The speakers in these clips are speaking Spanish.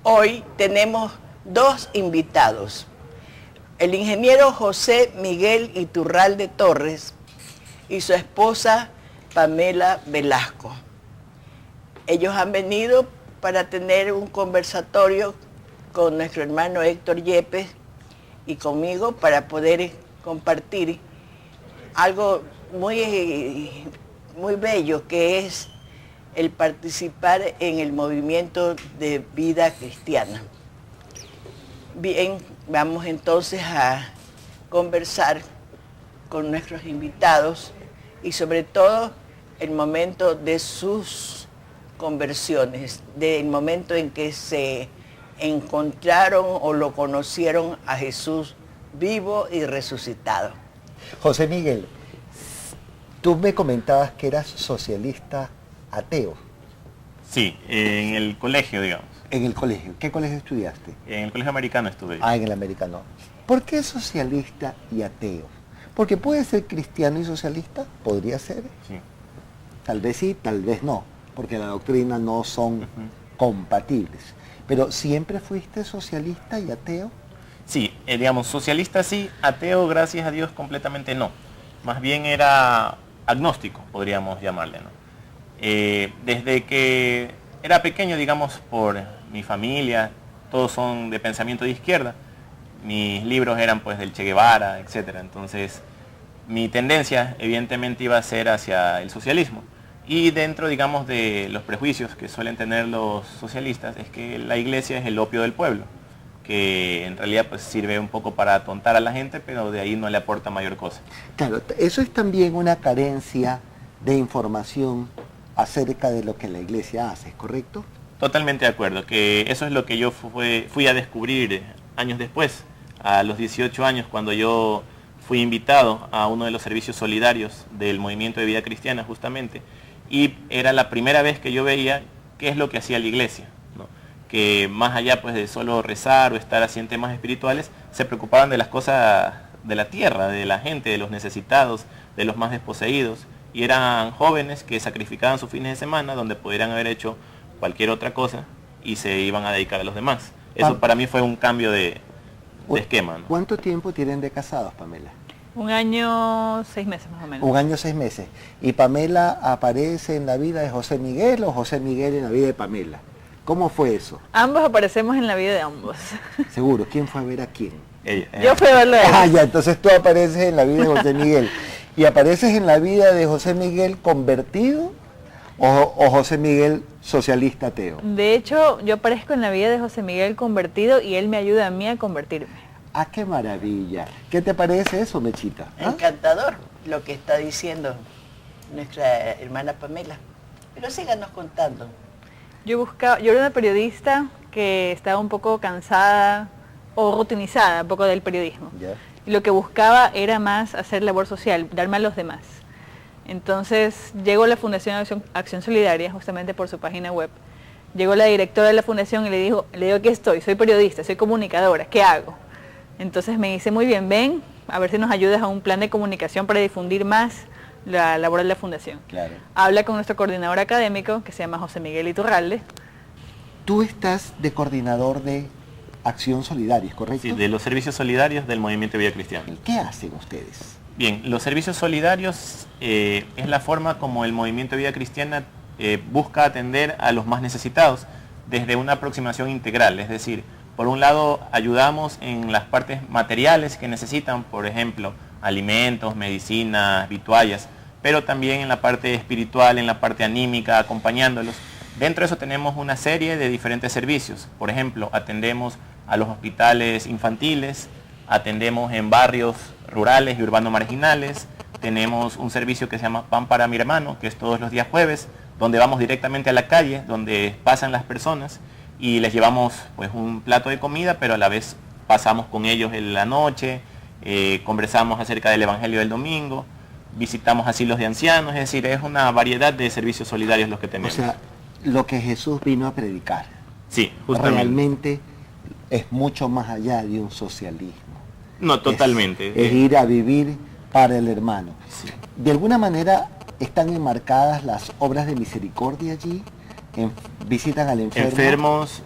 Hoy tenemos dos invitados. El ingeniero José Miguel Iturralde Torres y su esposa Pamela Velasco. Ellos han venido para tener un conversatorio con nuestro hermano Héctor Yepes y conmigo para poder compartir algo muy bello, que es el participar en el movimiento de vida cristiana. Bien, vamos entonces a conversar con nuestros invitados y sobre todo el momento de sus conversiones, del momento en que se encontraron o lo conocieron a Jesús vivo y resucitado. José Miguel, tú me comentabas que eras socialista ateo. Sí, en el colegio, digamos. En el colegio. ¿Qué colegio estudiaste? En el colegio americano estuve. En el americano. ¿Por qué socialista y ateo? Porque puede ser cristiano y socialista, podría ser. Sí. Tal vez sí, tal vez no, porque la doctrina no son compatibles. Pero ¿siempre fuiste socialista y ateo? Sí, digamos, socialista sí, ateo, gracias a Dios, completamente no. Más bien era agnóstico, podríamos llamarle, ¿no? Desde que era pequeño, digamos, por mi familia, todos son de pensamiento de izquierda, mis libros eran pues del Che Guevara, etcétera. Entonces mi tendencia evidentemente iba a ser hacia el socialismo. Y dentro, digamos, de los prejuicios que suelen tener los socialistas es que la iglesia es el opio del pueblo, que en realidad pues sirve un poco para atontar a la gente, pero de ahí no le aporta mayor cosa. Claro, eso es también una carencia de información acerca de lo que la iglesia hace, ¿correcto? Totalmente de acuerdo, que eso es lo que yo fui a descubrir años después, a los 18 años, cuando yo fui invitado a uno de los servicios solidarios del Movimiento de Vida Cristiana, justamente, y era la primera vez que yo veía qué es lo que hacía la iglesia, ¿no? Que más allá pues de solo rezar o estar así en temas espirituales, se preocupaban de las cosas de la tierra, de la gente, de los necesitados, de los más desposeídos, y eran jóvenes que sacrificaban sus fines de semana donde podrían haber hecho cualquier otra cosa y se iban a dedicar a los demás. Eso para mí fue un cambio de esquema, ¿no? ¿Cuánto tiempo tienen de casados, Pamela? 1 año, 6 meses más o menos. 1 año, 6 meses. ¿Y Pamela aparece en la vida de José Miguel o José Miguel en la vida de Pamela? ¿Cómo fue eso? Ambos aparecemos en la vida de ambos. Seguro. ¿Quién fue a ver a quién? Ella. Yo fui a verlo a él. Ya, entonces tú apareces en la vida de José Miguel. ¿Y apareces en la vida de José Miguel convertido o José Miguel socialista ateo? De hecho, yo aparezco en la vida de José Miguel convertido y él me ayuda a mí a convertirme. ¡Ah, qué maravilla! ¿Qué te parece eso, Mechita? Encantador lo que está diciendo nuestra hermana Pamela. Pero síganos contando. Yo era una periodista que estaba un poco cansada o rutinizada un poco del periodismo. ¿Ya? Y lo que buscaba era más hacer labor social, darme a los demás. Entonces llegó a la Fundación Acción Solidaria, justamente por su página web. Llegó la directora de la fundación y le digo, aquí estoy, soy periodista, soy comunicadora, ¿qué hago? Entonces me dice, muy bien, ven, a ver si nos ayudas a un plan de comunicación para difundir más la labor de la fundación. Claro. Habla con nuestro coordinador académico, que se llama José Miguel Iturralde. Tú estás de coordinador de Acción Solidaria, ¿correcto? Sí, de los servicios solidarios del Movimiento de Vida Cristiana. ¿Qué hacen ustedes? Bien, los servicios solidarios es la forma como el Movimiento de Vida Cristiana busca atender a los más necesitados desde una aproximación integral, es decir, por un lado ayudamos en las partes materiales que necesitan, por ejemplo, alimentos, medicinas, vituallas, pero también en la parte espiritual, en la parte anímica, acompañándolos. Dentro de eso tenemos una serie de diferentes servicios. Por ejemplo, atendemos a los hospitales infantiles, atendemos en barrios rurales y urbanos marginales, tenemos un servicio que se llama Pan para mi hermano, que es todos los días jueves, donde vamos directamente a la calle, donde pasan las personas y les llevamos pues un plato de comida, pero a la vez pasamos con ellos en la noche, conversamos acerca del Evangelio del domingo, visitamos asilos de ancianos, es decir, es una variedad de servicios solidarios los que tenemos. O sea, lo que Jesús vino a predicar. Sí, justamente. Realmente es mucho más allá de un socialismo. No, totalmente. Es ir a vivir para el hermano. Sí. De alguna manera están enmarcadas las obras de misericordia allí, Visitan al enfermo, enfermos,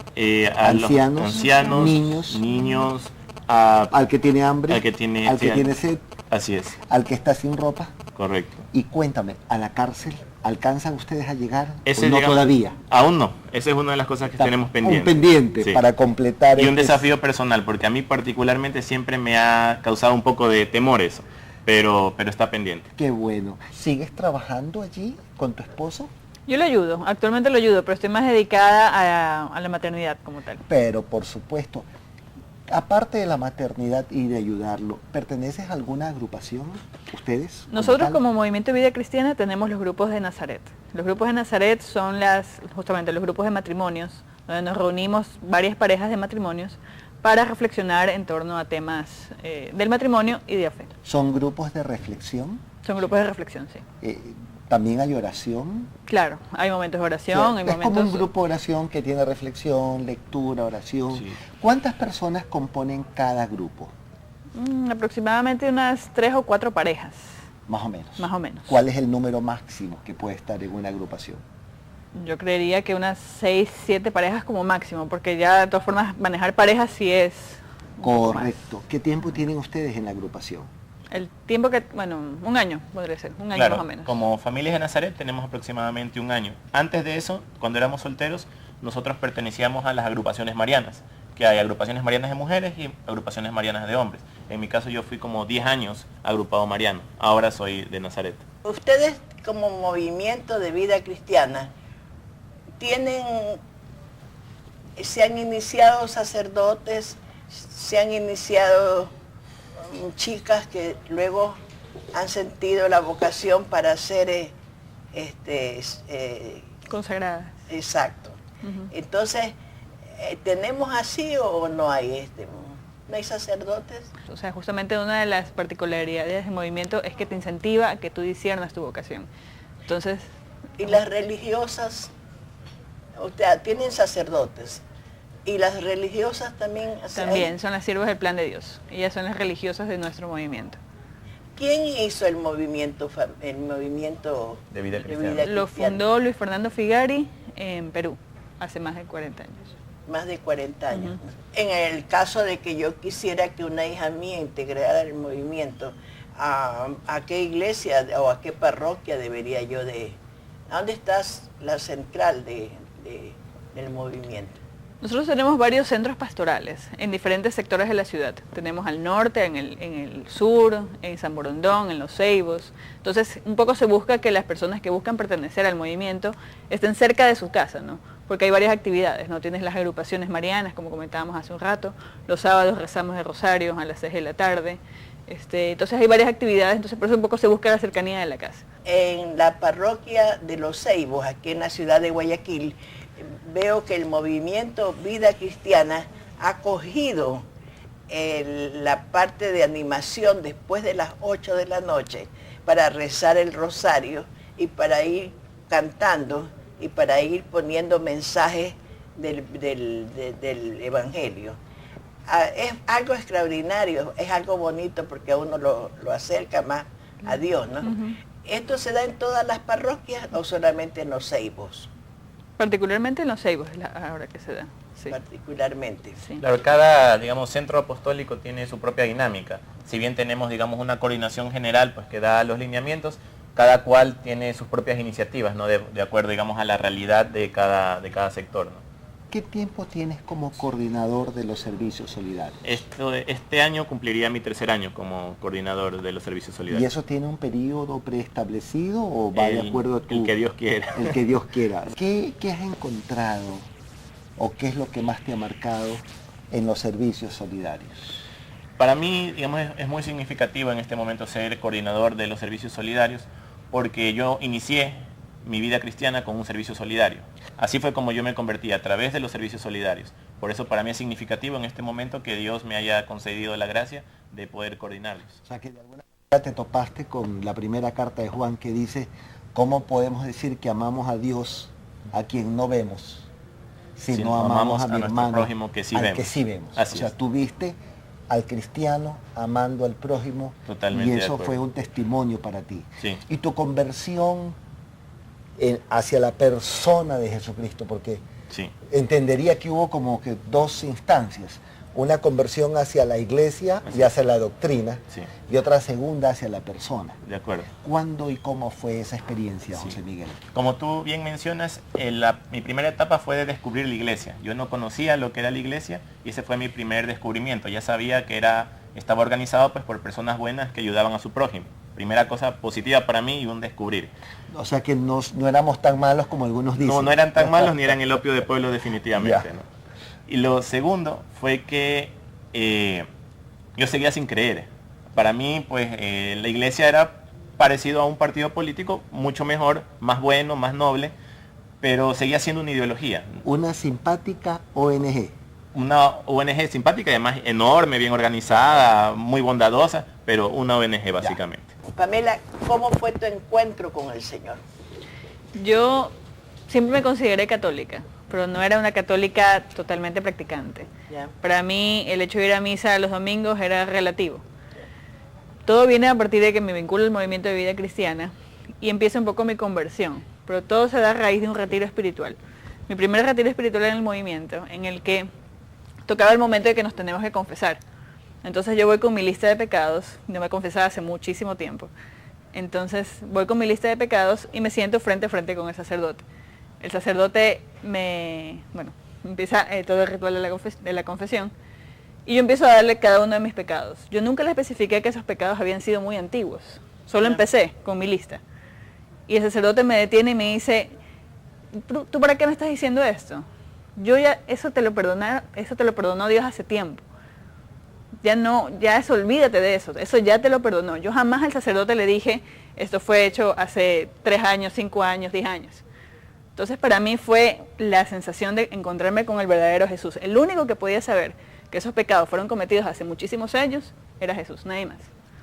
a los ancianos, niños, al que tiene hambre, al que tiene sed, así es, al que está sin ropa. correcto. Y cuéntame, ¿a la cárcel alcanzan ustedes a llegar? Ese, ¿O no digamos, todavía? Aún no. Esa es una de las cosas que tenemos pendiente. Un pendiente Sí. para completar. Y un desafío personal, porque a mí particularmente siempre me ha causado un poco de temor eso, pero está pendiente. Qué bueno. ¿Sigues trabajando allí con tu esposo? Yo lo ayudo, actualmente lo ayudo, pero estoy más dedicada a la maternidad como tal. Pero, por supuesto, aparte de la maternidad y de ayudarlo, ¿perteneces a alguna agrupación? ¿Ustedes? Nosotros tal? como Movimiento Vida Cristiana tenemos los grupos de Nazaret. Los grupos de Nazaret son justamente los grupos de matrimonios, donde nos reunimos varias parejas de matrimonios para reflexionar en torno a temas del matrimonio y de fe. ¿Son grupos de reflexión? Son grupos de reflexión, sí. ¿También hay oración? Claro, hay momentos de O oración, sea, hay es momentos... como un grupo de oración que tiene reflexión, lectura, oración. Sí. ¿Cuántas personas componen cada grupo? Aproximadamente unas 3 o 4 parejas, Más o menos. más o menos. ¿Cuál es el número máximo que puede estar en una agrupación? Yo creería que unas 6, 7 parejas como máximo, porque ya de todas formas manejar parejas sí es un poco más. Correcto. ¿Qué tiempo tienen ustedes en la agrupación? El tiempo que, bueno, un año podría ser, un año Claro, más o menos. como Familias de Nazaret tenemos aproximadamente un año. Antes de eso, cuando éramos solteros, nosotros pertenecíamos a las agrupaciones marianas, que hay agrupaciones marianas de mujeres y agrupaciones marianas de hombres. En mi caso yo fui como 10 años agrupado mariano, ahora soy de Nazaret. Ustedes como movimiento de vida cristiana, se han iniciado sacerdotes, se han iniciado chicas que luego han sentido la vocación para ser Consagradas. exacto. Ujú. Entonces, ¿tenemos así o no hay no hay sacerdotes? O sea, justamente una de las particularidades del movimiento es que te incentiva a que tú disciernas tu vocación. Entonces, Y las religiosas, o sea, tienen sacerdotes. Y las religiosas también. O sea, también son las siervas del plan de Dios. Ellas son las religiosas de nuestro movimiento. ¿Quién hizo el movimiento De vida cristiana. Lo fundó Luis Fernando Figari en Perú, hace más de 40 años. Más de 40 años. Ujú. En el caso de que yo quisiera que una hija mía integrara el movimiento, ¿a qué iglesia o a qué parroquia debería yo de... ¿A dónde está la central del movimiento? Nosotros tenemos varios centros pastorales en diferentes sectores de la ciudad. Tenemos al norte, en el sur, en San Borondón, en Los Ceibos. Entonces, un poco se busca que las personas que buscan pertenecer al movimiento estén cerca de su casa, ¿no? Porque hay varias actividades, ¿no? Tienes las agrupaciones marianas, como comentábamos hace un rato. Los sábados rezamos el rosario a las 6 de la tarde. Entonces hay varias actividades, entonces por eso un poco se busca la cercanía de la casa. En la parroquia de Los Ceibos, aquí en la ciudad de Guayaquil, veo que el movimiento Vida Cristiana ha cogido la parte de animación después de las 8 de la noche para rezar el rosario y para ir cantando y para ir poniendo mensajes del Evangelio. Es algo extraordinario, es algo bonito porque a uno lo acerca más a Dios, ¿no? Ujú. ¿Esto se da en todas las parroquias o solamente en Los Ceibos? Particularmente en Los Ceibos es la hora que se da. Sí. Particularmente. Sí. Claro, cada, digamos, centro apostólico tiene su propia dinámica. Si bien tenemos, digamos, una coordinación general pues que da los lineamientos, cada cual tiene sus propias iniciativas, ¿no? De acuerdo, digamos, a la realidad de cada sector, ¿no? ¿Qué tiempo tienes como coordinador de los servicios solidarios? Este año cumpliría mi 3er año como coordinador de los servicios ¿Y solidarios. eso tiene un periodo preestablecido o va de acuerdo a tu... El que Dios quiera. El que Dios quiera. ¿Qué has encontrado o qué es lo que más te ha marcado en los servicios solidarios? Para mí, digamos, es muy significativo en este momento ser coordinador de los servicios solidarios porque yo inicié mi vida cristiana con un servicio solidario. Así fue como yo me convertí a través de los servicios solidarios. Por eso para mí es significativo en este momento que Dios me haya concedido la gracia de poder coordinarlos. O sea que de alguna manera te topaste con la primera carta de Juan que dice, ¿cómo podemos decir que amamos a Dios a quien no vemos? Si no amamos a mi nuestro hermano, prójimo que sí al vemos. que sí vemos. Así o sea, es. tú viste al cristiano amando al prójimo Totalmente y de eso acuerdo. fue un testimonio para ti. Sí. Y tu conversión hacia la persona de Jesucristo, porque Sí, entendería que hubo como que dos instancias, una conversión hacia la iglesia y Así hacia la doctrina, sí, y otra segunda hacia la persona. de acuerdo. ¿Cuándo y cómo fue esa experiencia, Sí. José Miguel? Como tú bien mencionas, mi primera etapa fue de descubrir la iglesia. Yo no conocía lo que era la iglesia y ese fue mi primer descubrimiento. Ya sabía que estaba organizado pues, por personas buenas que ayudaban a su prójimo. Primera cosa positiva para mí y un descubrir. O sea que no éramos tan malos como algunos dicen. No eran tan malos ni eran el opio de pueblo definitivamente. Ya. ¿no? Y lo segundo fue que yo seguía sin creer. Para mí, pues, la iglesia era parecido a un partido político, mucho mejor, más bueno, más noble, pero seguía siendo una ideología. Una simpática ONG. Una ONG simpática, además enorme, bien organizada, muy bondadosa, pero una ONG básicamente. Pamela, ¿cómo fue tu encuentro con el Señor? Yo siempre me consideré católica, pero no era una católica totalmente practicante. Ya. Para mí el hecho de ir a misa los domingos era relativo. Todo viene a partir de que me vinculo al movimiento de vida cristiana y empieza un poco mi conversión, pero todo se da a raíz de un retiro espiritual. Mi primer retiro espiritual en el movimiento, en el que tocaba el momento de que nos tenemos que confesar. Entonces yo voy con mi lista de pecados, no me confesaba hace muchísimo tiempo. Entonces voy con mi lista de pecados y me siento frente a frente con el sacerdote. El sacerdote empieza todo el ritual de la confesión y yo empiezo a darle cada uno de mis pecados. Yo nunca le especifiqué que esos pecados habían sido muy antiguos, solo empecé con mi lista. Y el sacerdote me detiene y me dice, ¿tú para qué me estás diciendo esto? Eso te lo perdonó Dios hace tiempo. Olvídate de eso ya te lo perdonó. Yo jamás al sacerdote le dije, esto fue hecho hace 3 años, 5 años, 10 años. Entonces para mí fue la sensación de encontrarme con el verdadero Jesús. El único que podía saber que esos pecados fueron cometidos hace muchísimos años era Jesús, nadie más.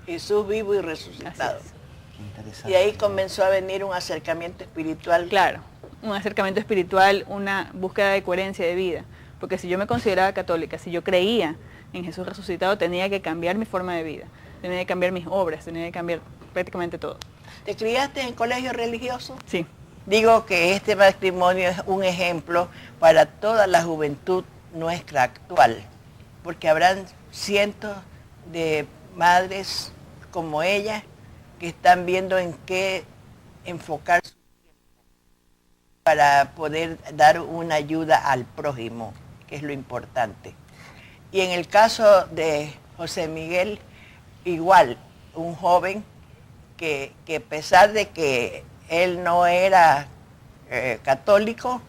Jesús vivo y resucitado. Así es. Interesante. Y ahí comenzó a venir un acercamiento espiritual. Claro, un acercamiento espiritual, una búsqueda de coherencia de vida. Porque si yo me consideraba católica, si yo creía en Jesús resucitado, tenía que cambiar mi forma de vida, tenía que cambiar mis obras, tenía que cambiar prácticamente todo. ¿Te criaste en colegio religioso? Sí. Digo que este matrimonio es un ejemplo para toda la juventud nuestra actual, porque habrán cientos de madres como ella que están viendo en qué enfocar su tiempo para poder dar una ayuda al prójimo, que es lo importante. Y en el caso de José Miguel, igual, un joven que a pesar de que él no era católico,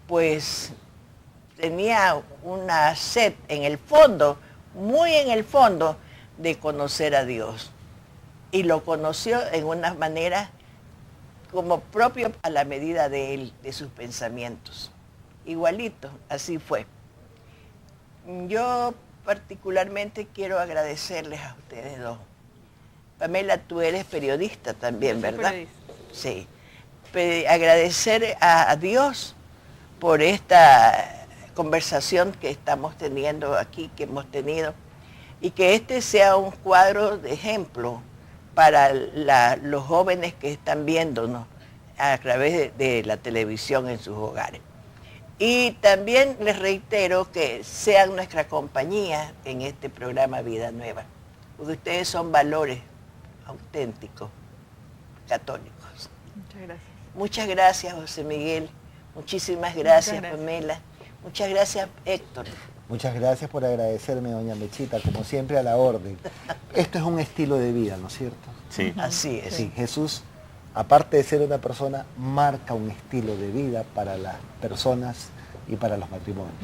pues tenía una sed en el fondo, muy en el fondo, de conocer a Dios. Y lo conoció en una manera como propio a la medida de él, de sus pensamientos. Igualito, así fue. Yo particularmente quiero agradecerles a ustedes dos. Pamela, tú eres periodista también, ¿verdad? Periodista. Sí. Agradecer a Dios por esta conversación que estamos teniendo aquí, que hemos tenido, y que este sea un cuadro de ejemplo para los jóvenes que están viéndonos a través de la televisión en sus hogares. Y también les reitero que sean nuestra compañía en este programa Vida Nueva, porque ustedes son valores auténticos, católicos. Muchas gracias. Muchas gracias, José Miguel. Muchísimas gracias, Pamela. Muchas gracias, Héctor. Muchas gracias por agradecerme, doña Mechita, como siempre a la orden. Esto es un estilo de vida, ¿no es cierto? Sí. Así es. Sí, Jesús, aparte de ser una persona, marca un estilo de vida para las personas y para los matrimonios.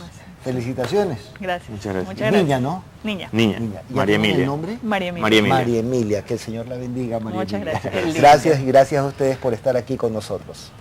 Felicitaciones. Gracias. Muchas gracias. Muchas gracias. Niña, ¿no? Niña. Niña. ¿Ya María tiene Emilia. el nombre? María Emilia. María Emilia. María Emilia, que el Señor la bendiga, María Muchas Emilia. gracias. Gracias y gracias a ustedes por estar aquí con nosotros.